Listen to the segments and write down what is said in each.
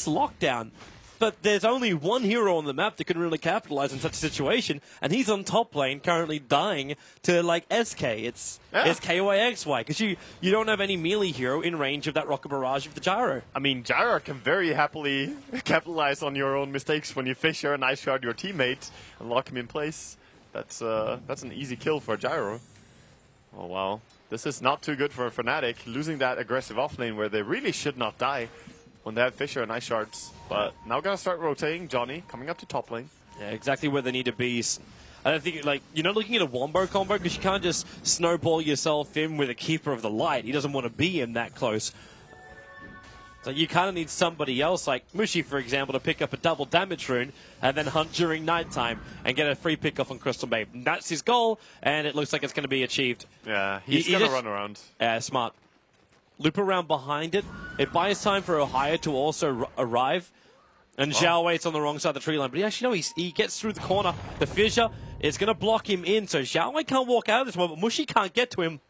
nice lockdown. But there's only one hero on the map that can really capitalize in such a situation, and he's on top lane, currently dying to, like, SK. It's KOAXY, because you don't have any melee hero in range of that rocket barrage of the gyro. I mean, gyro can very happily capitalize on your own mistakes when you Fisher and Ice Shard your teammate and lock him in place. That's an easy kill for gyro. Oh, wow. This is not too good for Fnatic, losing that aggressive offlane where they really should not die when they have Fisher and Ice Shards. But now gonna start rotating. Johnny coming up to top lane. Yeah, exactly where they need to be. I don't think, like, you're not looking at a wombo combo because you can't just snowball yourself in with a Keeper of the Light. He doesn't want to be in that close. So you kind of need somebody else, like Mushi, for example, to pick up a double damage rune and then hunt during nighttime and get a free pick off on Crystal Babe. And that's his goal, and it looks like it's going to be achieved. Yeah, he's going to run around. Smart. Loop around behind it. It buys time for Ohio to also arrive. And Zhao waits on the wrong side of the tree line. But actually, no, he gets through the corner. The fissure is going to block him in. So Zhao can't walk out of this one, but Mushi can't get to him.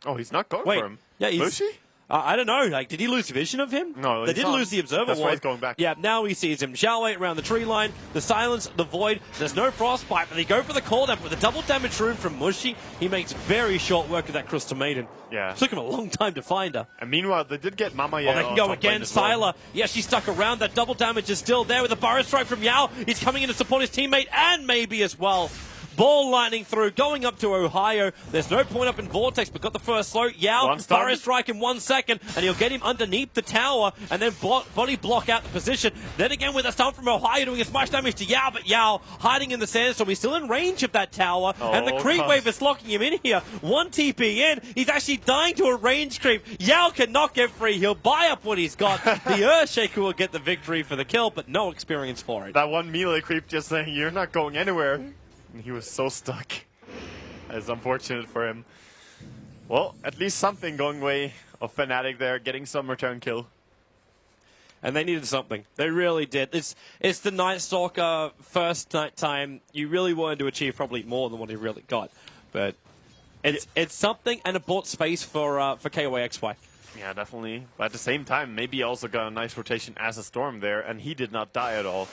Oh, he's not going for him. Yeah, Mushi? I don't know. Like, did he lose vision of him? No, they did lose the observer. That's why he's going back. Yeah, now he sees him. Zhao around the tree line. The silence, the void. There's no frostbite, but they go for the call down with a double damage rune from Mushi. He makes very short work of that Crystal Maiden. Yeah. It took him a long time to find her. And meanwhile, they did get Mama Yao. They can go again. Sylar. Yeah, she's stuck around. That double damage is still there with a Burrow Strike from Yao. He's coming in to support his teammate and maybe as well. Ball lightning through, going up to Ohio. There's no point up in Vortex, but got the first slow. Yao, Burrow Strike in 1 second, and he'll get him underneath the tower, and then body block out the position. Then again with a stun from Ohio doing as much damage to Yao, but Yao hiding in the sandstorm. He's still in range of that tower, and the creep wave is locking him in here. One TP in, he's actually dying to a range creep. Yao cannot get free. He'll buy up what he's got. The Earthshaker will get the victory for the kill, but no experience for it. That one melee creep just saying, you're not going anywhere. And he was so stuck. It's unfortunate for him. Well, at least something going way of Fnatic there, getting some return kill. And they needed something. They really did. It's the Night Stalker first night time. You really wanted to achieve probably more than what he really got. But it's something, and it bought space for KOAXY. Yeah, definitely. But at the same time, maybe he also got a nice rotation as a Storm there, and he did not die at all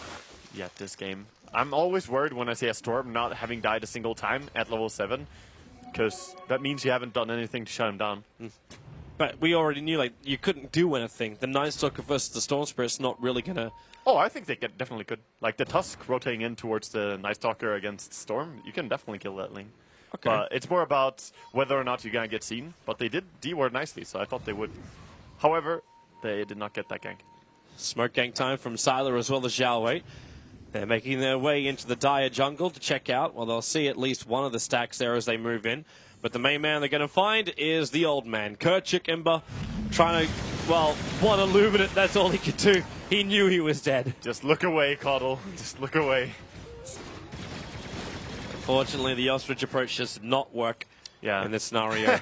yet this game. I'm always worried when I see a Storm not having died a single time at level 7, because that means you haven't done anything to shut him down. But we already knew, like, you couldn't do anything. The Night Stalker versus the Storm Spirit's not really going to... Oh, I think they definitely could. Like, the Tusk rotating in towards the Night Stalker against Storm, you can definitely kill that lane. Okay. But it's more about whether or not you're going to get seen. But they did D-ward nicely, so I thought they would. However, they did not get that gank. Smoke gank time from Sylar as well as Zhao Wei. They're making their way into the Dire jungle to check out. Well, they'll see at least one of the stacks there as they move in. But the main man they're going to find is the old man. Kerchik Ember trying to, well, one Illuminate, that's all he could do. He knew he was dead. Just look away, Coddle. Just look away. Unfortunately, the ostrich approach does not work in this scenario.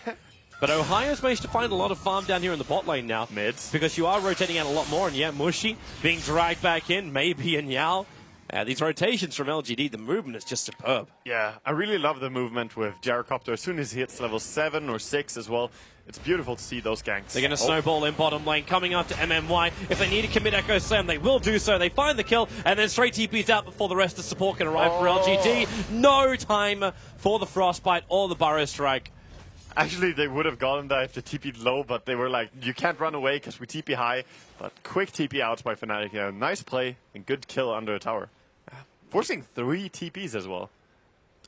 But Ohio's managed to find a lot of farm down here in the bot lane now. Mids. Because you are rotating out a lot more. And yeah, Mushi being dragged back in, maybe in Yao. These rotations from LGD, the movement is just superb. Yeah, I really love the movement with Gyrocopter as soon as he hits level 7 or 6 as well. It's beautiful to see those ganks. They're going to snowball in bottom lane, coming after MMY. If they need to commit Echo Slam, they will do so. They find the kill, and then straight TP's out before the rest of the support can arrive for LGD. No time for the Frostbite or the Burrow Strike. Actually, they would have gotten that if they TP'd low, but they were like, you can't run away because we TP high. But quick TP outs by Fnatic. Yeah, nice play and good kill under a tower. Forcing 3 TPs as well.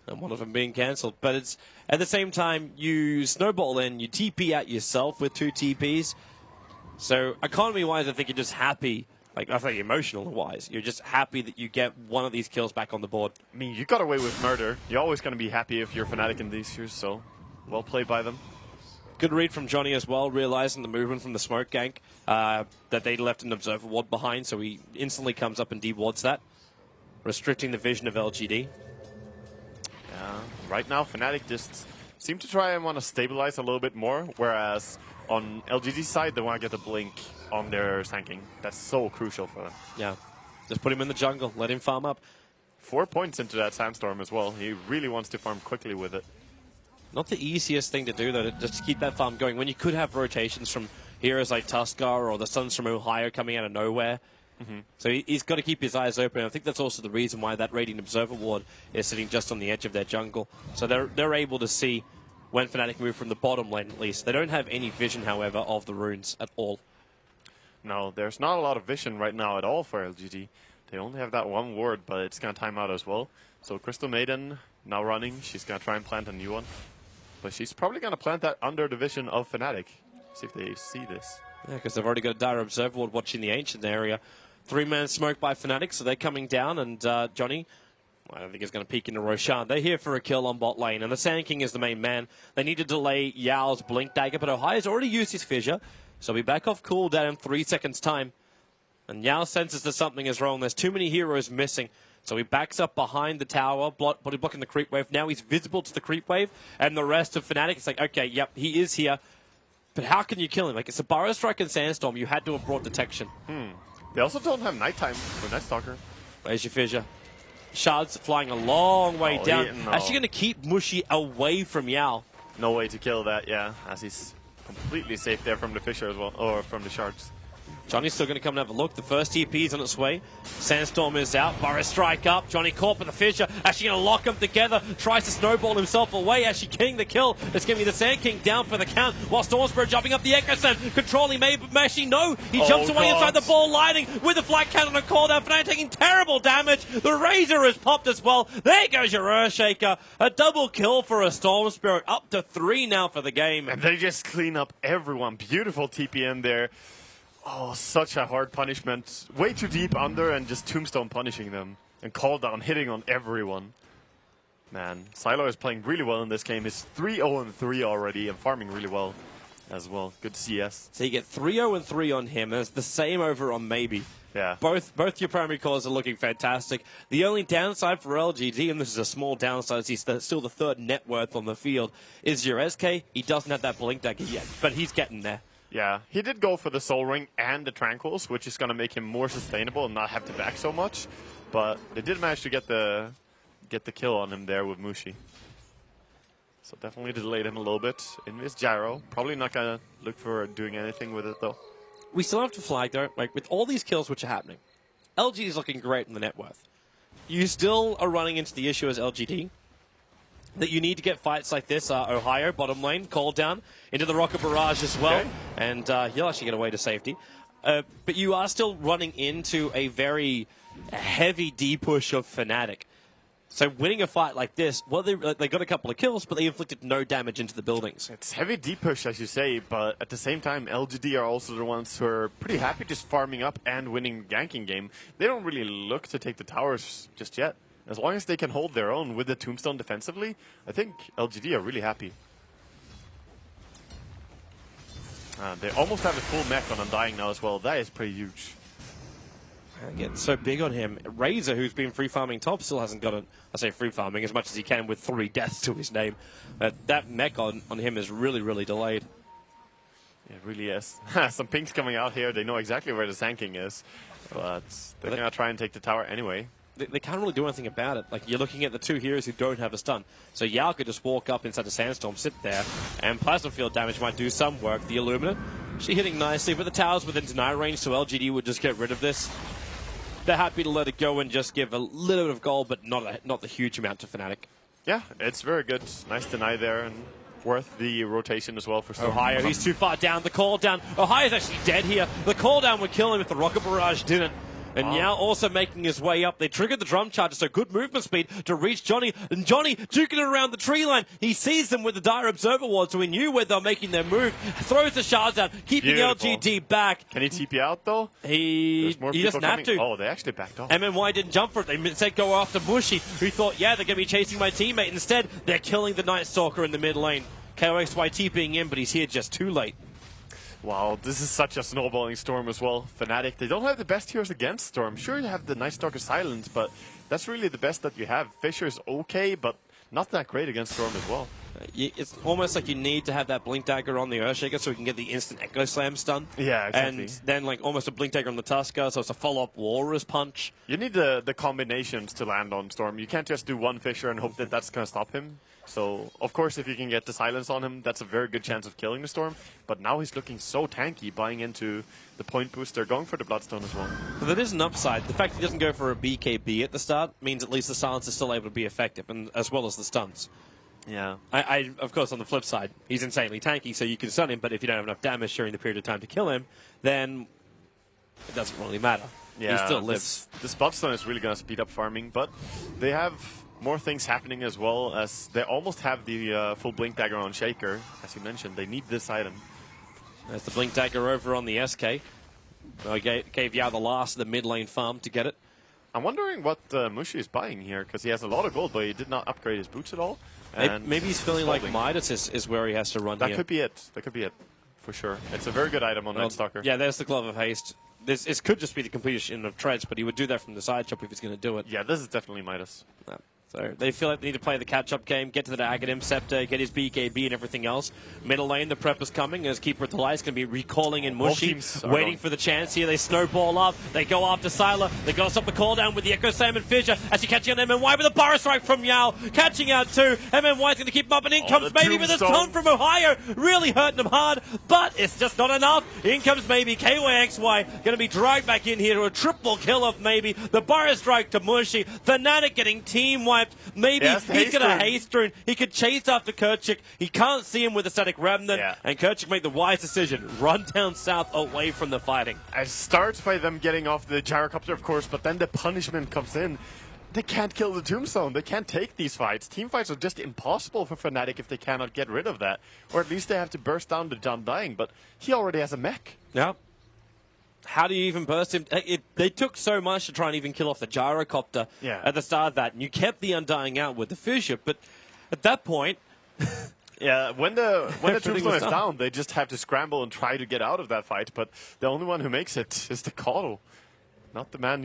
And one of them being cancelled. But it's at the same time, you snowball in, you TP out yourself with 2 TPs. So economy-wise, I think you're just happy. Like, I think emotional-wise, you're just happy that you get one of these kills back on the board. I mean, you got away with murder. You're always going to be happy if you're Fnatic in these years, so well played by them. Good read from Johnny as well, realizing the movement from the smoke gank, that they left an observer ward behind, so he instantly comes up and de-wards that, restricting the vision of LGD. Yeah, right now Fnatic just seem to try and want to stabilize a little bit more, whereas on LGD's side they want to get a blink on their tanking. That's so crucial for them. Yeah, just put him in the jungle, let him farm up. 4 points into that sandstorm as well. He really wants to farm quickly with it. Not the easiest thing to do, though, to just keep that farm going. When you could have rotations from heroes like Tuskar or the Suns from Ohio coming out of nowhere, So he's got to keep his eyes open. I think that's also the reason why that Radiant Observer ward is sitting just on the edge of their jungle. So they're able to see when Fnatic move from the bottom lane, at least. They don't have any vision, however, of the runes at all. No, there's not a lot of vision right now at all for LGD. They only have that one ward, but it's going to time out as well. So Crystal Maiden now running. She's going to try and plant a new one. But she's probably going to plant that under the vision of Fnatic. See if they see this. Yeah, because they've already got a Dire Observer ward watching the Ancient area. 3-man smoke by Fnatic, so they're coming down. And Johnny, I don't think he's going to peek into Roshan. They're here for a kill on bot lane. And the Sand King is the main man. They need to delay Yao's Blink Dagger, but Ohio's already used his Fissure. So he'll be back off cooldown in 3 seconds' time. And Yao senses that something is wrong. There's too many heroes missing. So he backs up behind the tower, body blocking the creep wave. Now he's visible to the creep wave. And the rest of Fnatic, it's like, okay, yep, he is here. But how can you kill him? Like, it's a Burrow Strike and Sandstorm. You had to have brought detection. They also don't have nighttime for Night Stalker. There's your Fissure. Shards flying a long way down. No. Actually going to keep Mushi away from Yao. No way to kill that, yeah, as he's completely safe there from the Fissure as well, or from the Shards. Johnny's still going to come and have a look. The first TP is on its way. Sandstorm is out. Burrow Strike up. Johnny caught with the Fissure. Actually going to lock them together. Tries to snowball himself away. Actually getting the kill. It's going to be the Sand King down for the count. While Stormsbird jumping up the Echo Sand. Controlling Mashi. No. He jumps away inside the ball lighting with the flat cannon and call down. Fnatic taking terrible damage. The Razor is popped as well. There goes your Earthshaker. A double kill for a Storm Spirit. Up to 3 now for the game. And they just clean up everyone. Beautiful TPM there. Oh, such a hard punishment. Way too deep under and just Tombstone punishing them. And call down, hitting on everyone. Man, Silo is playing really well in this game. He's 3-0-3 already and farming really well as well. Good CS. So you get 3-0-3 on him. It's the same over on Maybe. Yeah. Both your primary cores are looking fantastic. The only downside for LGD, and this is a small downside, he's still the 3rd net worth on the field, is your SK. He doesn't have that Blink Dagger yet, but he's getting there. Yeah, he did go for the Soul Ring and the Tranquils, which is going to make him more sustainable and not have to back so much. But they did manage to get the kill on him there with Mushi. So definitely delayed him a little bit. In this Gyro, probably not going to look for doing anything with it though. We still have to flag though, like with all these kills which are happening, LG is looking great in the net worth. You still are running into the issue as LGD that you need to get fights like this. Ohio, bottom lane, called down into the Rocket Barrage as well. Okay. And he'll actually get away to safety. But you are still running into a very heavy D-push of Fnatic. So winning a fight like this, well, they got a couple of kills, but they inflicted no damage into the buildings. It's heavy D-push, as you say, but at the same time, LGD are also the ones who are pretty happy just farming up and winning ganking game. They don't really look to take the towers just yet. As long as they can hold their own with the Tombstone defensively, I think LGD are really happy. They almost have a full mech on Undying now as well. That is pretty huge. Getting so big on him. Razor, who's been free farming top, still hasn't got it. I say free farming as much as he can with 3 deaths to his name. But that mech on him is really, really delayed. It really is. Some pinks coming out here. They know exactly where the Sand King is. But they're going to try and take the tower anyway. They can't really do anything about it. Like, you're looking at the 2 heroes who don't have a stun. So Yao could just walk up inside the Sandstorm, sit there, and Plasma Field damage might do some work. The Illumina, she hitting nicely, but the tower's within deny range, so LGD would just get rid of this. They're happy to let it go and just give a little bit of gold, but not the huge amount to Fnatic. Yeah, it's very good. Nice deny there, and worth the rotation as well for Storm. Ohio, he's too far down. The call down. Ohio's actually dead here. The call down would kill him if the Rocket Barrage didn't. And Yao also making his way up. They triggered the drum charger, so good movement speed to reach Johnny. And Johnny duking it around the tree line. He sees them with the Dire Observer ward, so he knew where they're making their move. Throws the shards out, keeping LGD back. Can he TP out, though? He doesn't have to. Oh, they actually backed off. MMY didn't jump for it. They instead go after Mushi, who thought, yeah, they're going to be chasing my teammate. Instead, they're killing the Night Stalker in the mid lane. KOXY TPing in, but he's here just too late. Wow, this is such a snowballing Storm as well. Fnatic, they don't have the best heroes against Storm. Sure, you have the Night Stalker Silence, but that's really the best that you have. Fissure's okay, but not that great against Storm as well. It's almost like you need to have that Blink Dagger on the Earthshaker so we can get the instant Echo Slam stun. Yeah, exactly. And then like almost a Blink Dagger on the Tusker, so it's a follow-up Walrus Punch. You need the combinations to land on Storm. You can't just do one Fissure and hope that that's going to stop him. So, of course, if you can get the silence on him, that's a very good chance of killing the Storm. But now he's looking so tanky, buying into the point booster, going for the Bloodstone as well. But there is an upside. The fact that he doesn't go for a BKB at the start means at least the silence is still able to be effective, and as well as the stuns. Yeah. Of course, on the flip side, he's insanely tanky, so you can stun him, but if you don't have enough damage during the period of time to kill him, then it doesn't really matter. Yeah, he still lives. This Bloodstone is really going to speed up farming, but they have more things happening as well, as they almost have the full Blink Dagger on Shaker. As you mentioned, they need this item. There's the Blink Dagger over on the SK. I gave Yao the last of the mid lane farm to get it. I'm wondering what Mushi is buying here, because he has a lot of gold, but he did not upgrade his boots at all. Maybe he's feeling like Midas is where he has to run that here. Could be it. That could be it, for sure. It's a very good item on Nightstalker. Yeah, there's the Glove of Haste. This could just be the completion of Treads, but he would do that from the side shop if he's going to do it. Yeah, this is definitely Midas. Yeah. So they feel like they need to play the catch-up game, get to the Aghanim Scepter, get his BKB and everything else. Middle lane, the prep is coming as Keeper of the Light is going to be recalling in Mushy, waiting for the chance here. They snowball up, they go after Sylar, they got to stop the call down with the Echo Slam and Fissure as he catching on MMY with a Burrow Strike from Yao, catching out two. MMY's going to keep him up, and in comes maybe with a stun from Ohio, really hurting him hard, but it's just not enough. In comes maybe KYXY, going to be dragged back in here to a triple kill of maybe the Burrow Strike to Mushy. Fnatic getting team wiped. Maybe he's got a haste rune. He could chase after Kerchik. He can't see him with a static remnant. Yeah. And Kerchik made the wise decision. Run down south away from the fighting. It starts by them getting off the gyrocopter, of course, but then the punishment comes in. They can't kill the Tombstone. They can't take these fights. Team fights are just impossible for Fnatic if they cannot get rid of that. Or at least they have to burst down the Undying, but he already has a mech. Yeah. How do you even burst him? They took so much to try and even kill off the gyrocopter at the start of that, and you kept the Undying out with the Fissure, but at that point... yeah, when the Tombstone is down, they just have to scramble and try to get out of that fight, but the only one who makes it is the Caudal, not the man